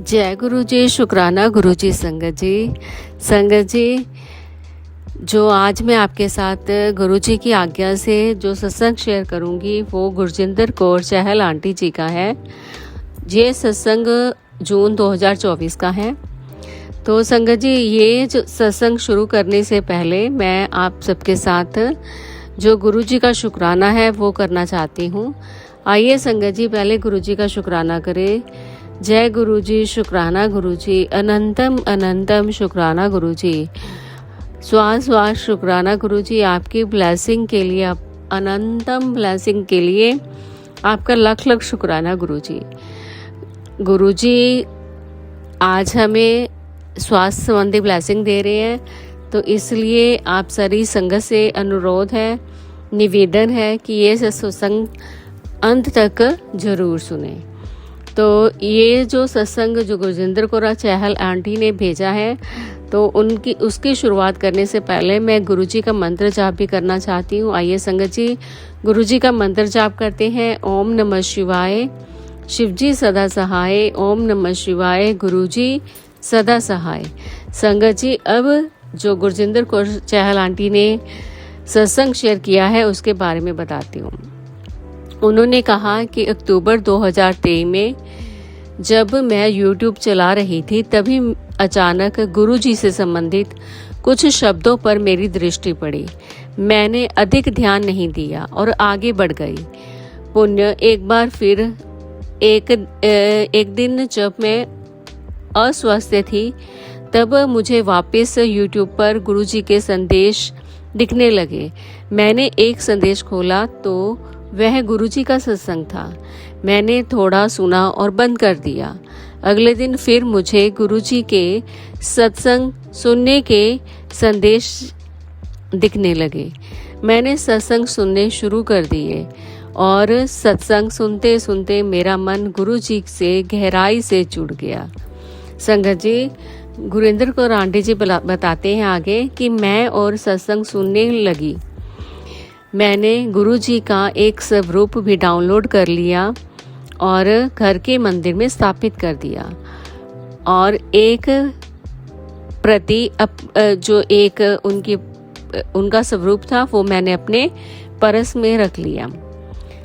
जय गुरु जी, शुक्राना गुरु जी। संगत जी, जो आज मैं आपके साथ गुरु जी की आज्ञा से जो सत्संग शेयर करूंगी वो गुरजिंदर कौर चहल आंटी जी का है। ये सत्संग जून 2024 का है। तो संगत जी, ये जो सत्संग शुरू करने से पहले मैं आप सबके साथ जो गुरु जी का शुक्राना है वो करना चाहती हूँ। आइए संगत जी, पहले गुरु जी का शुक्राना करें। जय गुरु जी, शुक्राना गुरु जी, अनंतम अनंतम शुक्राना गुरु जी, श्वास श्वास शुक्राना गुरु जी। आपकी ब्लेसिंग के लिए, अनंतम ब्लेसिंग के लिए आपका लख लख शुक्राना गुरु जी। गुरु जी आज हमें स्वास्थ्य संबंधी ब्लेसिंग दे रहे हैं, तो इसलिए आप सारी संगत से अनुरोध है, निवेदन है कि ये सत्संग अंत तक जरूर सुने। तो ये जो सत्संग जो गुरजिंदर कौर चहल आंटी ने भेजा है, तो उसकी शुरुआत करने से पहले मैं गुरुजी का मंत्र जाप भी करना चाहती हूँ। आइए संगत जी, गुरुजी का मंत्र जाप करते हैं। ओम नमः शिवाय, शिवजी सदा सहाय। ओम नमः शिवाय, गुरुजी सदा सहाय। संगत जी, अब जो गुरजिंदर कौर चहल आंटी ने सत्संग शेयर किया है उसके बारे में बताती हूँ। उन्होंने कहा कि अक्टूबर 2023 में जब मैं YouTube चला रही थी, तभी अचानक गुरुजी से संबंधित कुछ शब्दों पर मेरी दृष्टि पड़ी। मैंने अधिक ध्यान नहीं दिया और आगे बढ़ गई। पुण्य एक बार फिर एक दिन जब मैं अस्वस्थ थी, तब मुझे वापस YouTube पर गुरुजी के संदेश दिखने लगे। मैंने एक संदेश खोला तो वह गुरुजी का सत्संग था। मैंने थोड़ा सुना और बंद कर दिया। अगले दिन फिर मुझे गुरुजी के सत्संग सुनने के संदेश दिखने लगे। मैंने सत्संग सुनने शुरू कर दिए और सत्संग सुनते सुनते मेरा मन गुरुजी से गहराई से जुड़ गया। संगत जी, गुरजिंदर कौर आंटी जी बताते हैं आगे कि मैं और सत्संग सुनने लगी। मैंने गुरुजी का एक स्वरूप भी डाउनलोड कर लिया और घर के मंदिर में स्थापित कर दिया, और एक प्रति जो एक उनका स्वरूप था वो मैंने अपने पर्स में रख लिया।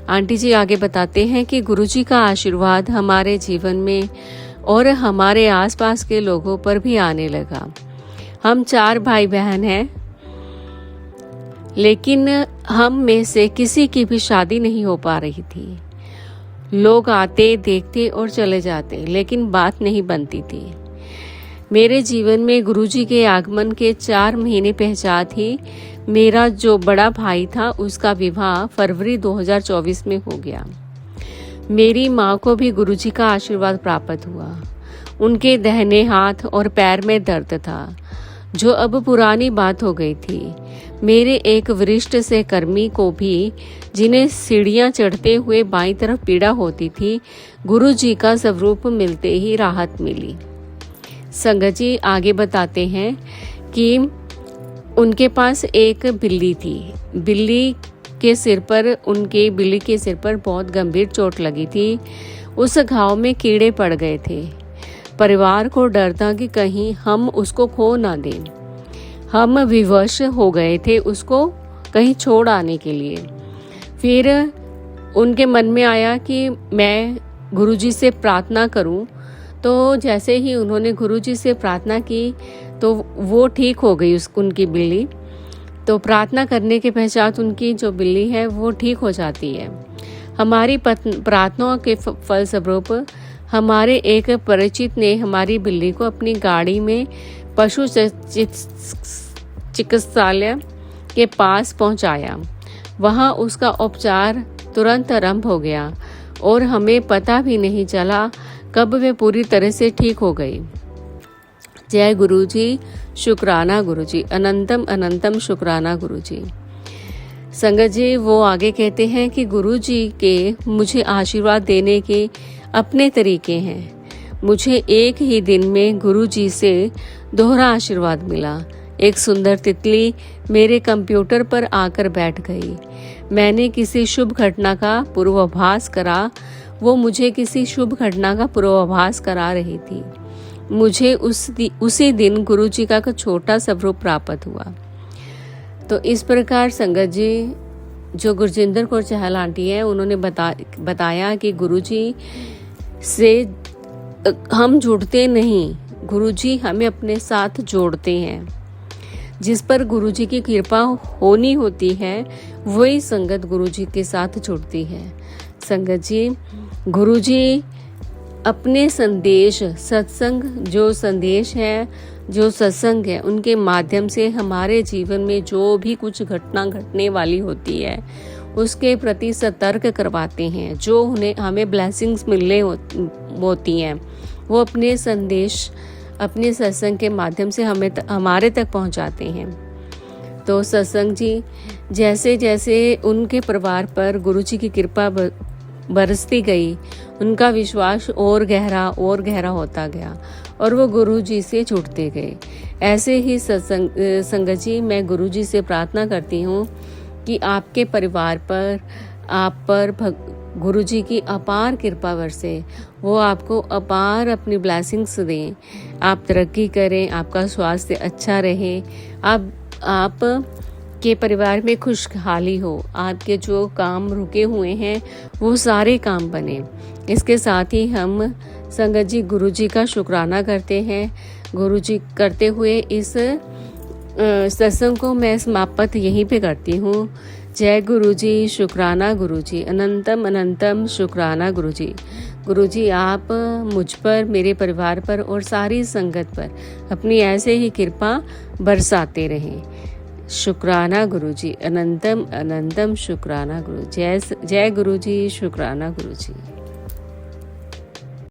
आंटी जी आगे बताते हैं कि गुरुजी का आशीर्वाद हमारे जीवन में और हमारे आसपास के लोगों पर भी आने लगा। हम 4 भाई बहन हैं, लेकिन हम में से किसी की भी शादी नहीं हो पा रही थी। लोग आते, देखते और चले जाते, लेकिन बात नहीं बनती थी। मेरे जीवन में गुरुजी के आगमन के 4 महीने पश्चात ही मेरा जो बड़ा भाई था उसका विवाह फरवरी 2024 में हो गया। मेरी माँ को भी गुरुजी का आशीर्वाद प्राप्त हुआ। उनके दाहिने हाथ और पैर में दर्द था, जो अब पुरानी बात हो गई थी। मेरे एक वरिष्ठ सहकर्मी को भी, जिन्हें सीढ़ियां चढ़ते हुए बाईं तरफ पीड़ा होती थी, गुरुजी का स्वरूप मिलते ही राहत मिली। संगत जी आगे बताते हैं कि उनके पास एक बिल्ली थी। बिल्ली के सिर पर बहुत गंभीर चोट लगी थी। उस घाव में कीड़े पड़ गए थे। परिवार को डर था कि कहीं हम उसको खो ना दें। हम विवश हो गए थे उसको कहीं छोड़ आने के लिए। फिर उनके मन में आया कि मैं गुरुजी से प्रार्थना करूं। तो जैसे ही उन्होंने गुरुजी से प्रार्थना की तो वो ठीक हो गई उनकी बिल्ली। तो प्रार्थना करने के पश्चात उनकी जो बिल्ली है वो ठीक हो जाती है। हमारी प्रार्थनाओं के फलस्वरूप हमारे एक परिचित ने हमारी बिल्ली को अपनी गाड़ी में पशु चिकित्सालय के पास पहुंचाया। वहां उसका उपचार तुरंत आरंभ हो गया और हमें पता भी नहीं चला कब वे पूरी तरह से ठीक हो गई। जय गुरु जी, शुक्राना गुरु जी, अनंतम अनंतम शुक्राना गुरु जी। संगत जी, वो आगे कहते हैं कि गुरु जी के मुझे आशीर्वाद देने के अपने तरीके हैं। मुझे एक ही दिन में गुरु जी से दोहरा आशीर्वाद मिला। एक सुंदर तितली मेरे कंप्यूटर पर आकर बैठ गई। मैंने किसी शुभ घटना का पूर्वाभास करा वो मुझे किसी शुभ घटना का पूर्वाभास करा रही थी। मुझे उसी दिन गुरु जी का छोटा सा रूप प्राप्त हुआ। तो इस प्रकार संगत जी, जो गुरजिंदर कौर चहल आंटी है, उन्होंने बताया कि गुरु जी से हम जुड़ते नहीं, गुरु जी हमें अपने साथ जोड़ते हैं। जिस पर गुरु जी की कृपा होनी होती है वही संगत गुरु जी के साथ जुड़ती है। संगत जी, गुरु जी अपने संदेश, सत्संग जो संदेश है, जो सत्संग है, उनके माध्यम से हमारे जीवन में जो भी कुछ घटना घटने वाली होती है उसके प्रति सतर्क करवाते हैं। जो हमें ब्लेसिंग्स मिलने होती हैं वो अपने संदेश, अपने सत्संग के माध्यम से हमारे तक पहुंचाते हैं। तो सत्संग जी, जैसे जैसे उनके परिवार पर गुरु जी की कृपा बरसती गई, उनका विश्वास और गहरा होता गया और वो गुरु जी से जुड़ते गए। ऐसे ही संगत जी, मैं गुरु जी से प्रार्थना करती हूँ कि आपके परिवार पर, आप पर गुरु जी की अपार कृपा बरसे, वो आपको अपार अपनी ब्लेसिंग्स दें, आप तरक्की करें, आपका स्वास्थ्य अच्छा रहे, आप के परिवार में खुशहाली हो, आपके जो काम रुके हुए हैं वो सारे काम बने। इसके साथ ही हम संगत जी गुरु जी का शुक्राना करते हैं। गुरु जी करते हुए इस सत्संग को मैं समाप्त यहीं पे करती हूँ। जय गुरु जी, शुक्राना गुरु जी, अनंतम अनंतम शुक्राना गुरु जी। गुरु जी, आप मुझ पर, मेरे परिवार पर और सारी संगत पर अपनी ऐसे ही कृपा बरसाते रहें। शुक्राना गुरु जी, अनंतम अनंतम शुक्राना गुरु। जय गुरु जी, शुक्राना गुरु जी।